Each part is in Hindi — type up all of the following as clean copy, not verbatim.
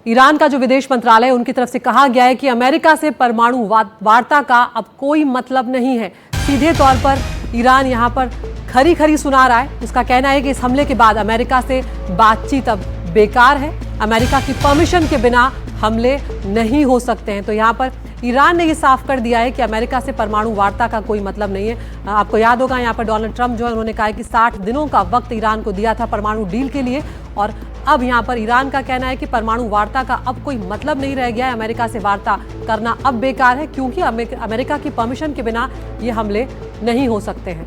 ईरान का जो विदेश मंत्रालय है उनकी तरफ से कहा गया है कि अमेरिका से परमाणु वार्ता का अब कोई मतलब नहीं है। सीधे तौर पर ईरान यहां पर खरी खरी सुना रहा है। उसका कहना है कि इस हमले के बाद अमेरिका से बातचीत अब बेकार है, अमेरिका की परमिशन के बिना हमले नहीं हो सकते हैं। तो यहाँ पर ईरान ने ये साफ कर दिया है कि अमेरिका से परमाणु वार्ता का कोई मतलब नहीं है। आपको याद होगा यहाँ पर डोनाल्ड ट्रंप जो है उन्होंने कहा है कि 60 दिनों का वक्त ईरान को दिया था परमाणु डील के लिए, और अब यहाँ पर ईरान का कहना है कि परमाणु वार्ता का अब कोई मतलब नहीं रह गया है, अमेरिका से वार्ता करना अब बेकार है, क्योंकि अमेरिका की परमिशन के बिना ये हमले नहीं हो सकते हैं।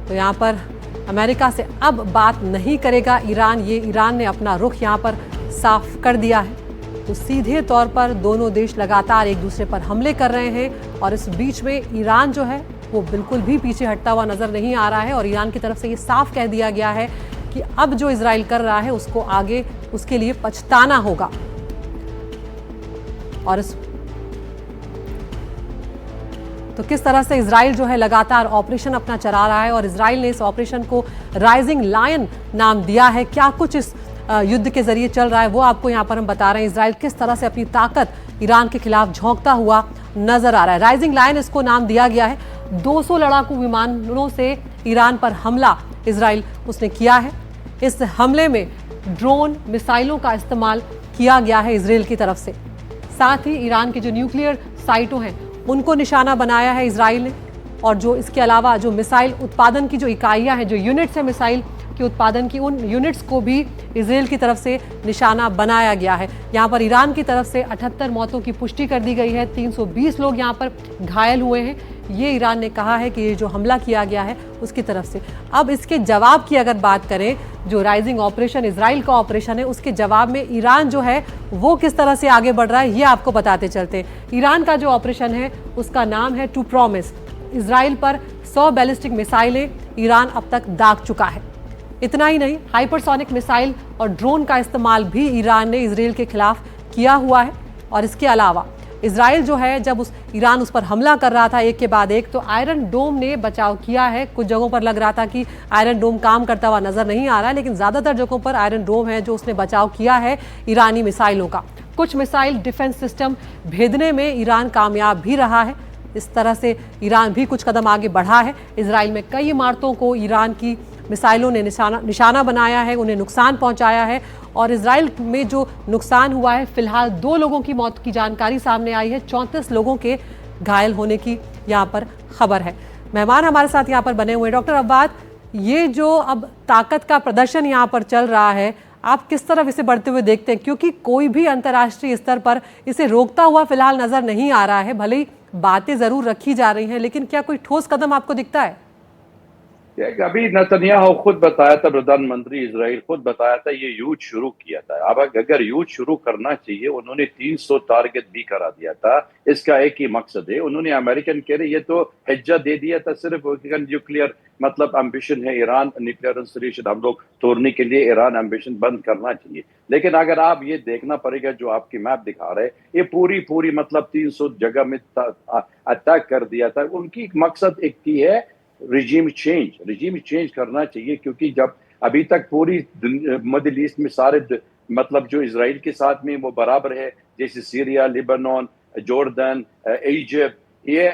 तो यहाँ पर अमेरिका से अब बात नहीं करेगा ईरान, ये ईरान ने अपना रुख यहाँ पर साफ कर दिया है। तो सीधे तौर पर दोनों देश लगातार एक दूसरे पर हमले कर रहे हैं, और इस बीच में ईरान जो है वो बिल्कुल भी पीछे हटता हुआ नजर नहीं आ रहा है। और ईरान की तरफ से ये साफ कह दिया गया है कि अब जो इजराइल कर रहा है उसको आगे उसके लिए पछताना होगा। और इस तो किस तरह से इजराइल जो है लगातार ऑपरेशन अपना चला रहा है, और इजराइल ने इस ऑपरेशन को राइजिंग लायन नाम दिया है। क्या कुछ इस युद्ध के जरिए चल रहा है वो आपको यहाँ पर हम बता रहे हैं। इजराइल किस तरह से अपनी ताकत ईरान के खिलाफ झोंकता हुआ नजर आ रहा है। राइजिंग लायन इसको नाम दिया गया है। 200 लड़ाकू विमानों से ईरान पर हमला इजराइल उसने किया है। इस हमले में ड्रोन मिसाइलों का इस्तेमाल किया गया है इजराइल की तरफ से। साथ ही ईरान की जो न्यूक्लियर साइटों हैं उनको निशाना बनाया है इजराइल ने। और जो इसके अलावा जो मिसाइल उत्पादन की जो इकाइयां हैं, जो यूनिट्स हैं मिसाइल के उत्पादन की, उन यूनिट्स को भी इजराइल की तरफ से निशाना बनाया गया है। यहाँ पर ईरान की तरफ से 78 मौतों की पुष्टि कर दी गई है, 320 लोग यहाँ पर घायल हुए हैं। ये ईरान ने कहा है कि ये जो हमला किया गया है उसकी तरफ से। अब इसके जवाब की अगर बात करें, जो राइजिंग ऑपरेशन इजराइल का ऑपरेशन है उसके जवाब में ईरान जो है वो किस तरह से आगे बढ़ रहा है ये आपको बताते चलते हैं। ईरान का जो ऑपरेशन है उसका नाम है टू प्रॉमिस। इजराइल पर 100 बैलिस्टिक मिसाइलें ईरान अब तक दाग चुका है। इतना ही नहीं, हाइपरसोनिक मिसाइल और ड्रोन का इस्तेमाल भी ईरान ने इजराइल के खिलाफ किया हुआ है। और इसके अलावा इजराइल जो है जब ईरान उस पर हमला कर रहा था एक के बाद एक, तो आयरन डोम ने बचाव किया है। कुछ जगहों पर लग रहा था कि आयरन डोम काम करता हुआ नजर नहीं आ रहा है, लेकिन ज्यादातर जगहों पर आयरन डोम है जो उसने बचाव किया है ईरानी मिसाइलों का। कुछ मिसाइल डिफेंस सिस्टम भेदने में ईरान कामयाब भी रहा है। इस तरह से ईरान भी कुछ कदम आगे बढ़ा है। इजराइल में कई इमारतों को ईरान की मिसाइलों ने निशाना बनाया है, उन्हें नुकसान पहुंचाया है। और इजराइल में जो नुकसान हुआ है, फिलहाल 2 लोगों की मौत की जानकारी सामने आई है, 34 लोगों के घायल होने की यहाँ पर खबर है। मेहमान हमारे साथ यहाँ पर बने हुए हैं। डॉक्टर अब्बाद, ये जो अब ताकत का प्रदर्शन यहाँ पर चल रहा है, आप किस तरफ इसे बढ़ते हुए देखते हैं? क्योंकि कोई भी अंतर्राष्ट्रीय स्तर पर इसे रोकता हुआ फिलहाल नजर नहीं आ रहा है। भले ही बातें जरूर रखी जा रही हैं, लेकिन क्या कोई ठोस कदम आपको दिखता है? अभी नेतन्याहू खुद बताया था, प्रधानमंत्री इजराइल खुद बताया था ये युद्ध शुरू किया था। अब अगर युद्ध शुरू करना चाहिए, उन्होंने 300 टारगेट भी करा दिया था। इसका एक ही मकसद है, उन्होंने अमेरिकन कह रहे ये तो हिज्जा दे दिया था, सिर्फ न्यूक्लियर मतलब एम्बिशन है ईरान, न्यूक्लियर इंस्टॉलेशन हम लोग तोड़ने के लिए ईरान एम्बिशन बंद करना चाहिए। लेकिन अगर आप ये देखना पड़ेगा जो आपकी मैप दिखा रहे, ये पूरी मतलब 300 जगह में अटैक कर दिया था। उनकी मकसद एक ही है, रिजीम चेंज करना चाहिए। क्योंकि जब अभी तक पूरी मिडिल ईस्ट में सारे मतलब जो इजराइल के साथ में वो बराबर है, जैसे सीरिया, लेबनान, जॉर्डन, इजिप्ट, ये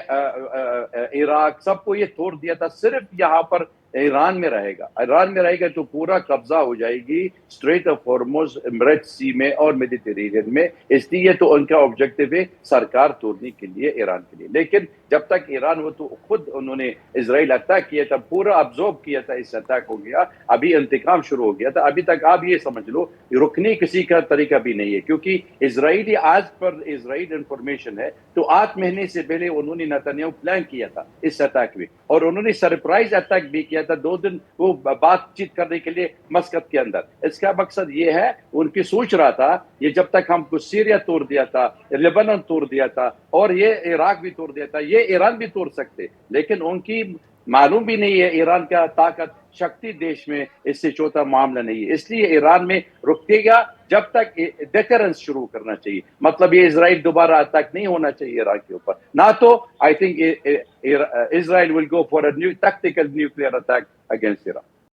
इराक, सबको ये तोड़ दिया था। सिर्फ यहाँ पर ईरान में रहेगा तो पूरा कब्जा हो जाएगी स्ट्रेट ऑफ हॉर्मुज, रेड सी में और मेडिटेरेनियन में। इसलिए तो उनका ऑब्जेक्टिव है सरकार तोड़ने के लिए, ईरान के लिए। लेकिन जब तक ईरान वो तो खुद उन्होंने इजराइल अटैक किया था, पूरा अब्जॉर्ब किया था, इस अटैक हो गया, अभी इंतकाम शुरू हो गया था। अभी तक आप ये समझ लो रुकने किसी का तरीका भी नहीं है। क्योंकि इजराइली आज पर इजराइल इंफॉर्मेशन है तो 8 महीने से पहले उन्होंने नेतन्याहू प्लान किया था इस अटैक में, और उन्होंने सरप्राइज अटैक भी किया था 2 दिन वो बातचीत करने के लिए मस्कत के अंदर। इसका मकसद ये है, उनकी सोच रहा था ये जब तक हमको सीरिया तोड़ दिया था, लेबनान तोड़ दिया था और ये इराक भी तोड़ दिया था, ये ईरान भी तोड़ सकते। लेकिन उनकी मालूम भी नहीं है ईरान का ताकत शक्ति देश में इससे छोटा मामला नहीं है। इसलिए ईरान में रुकेगा जब तक डेटरेंस शुरू करना चाहिए। मतलब ये इजराइल दोबारा अटैक नहीं होना चाहिए ईरान के ऊपर, ना तो I think Israel will go for a new tactical nuclear attack against Iran.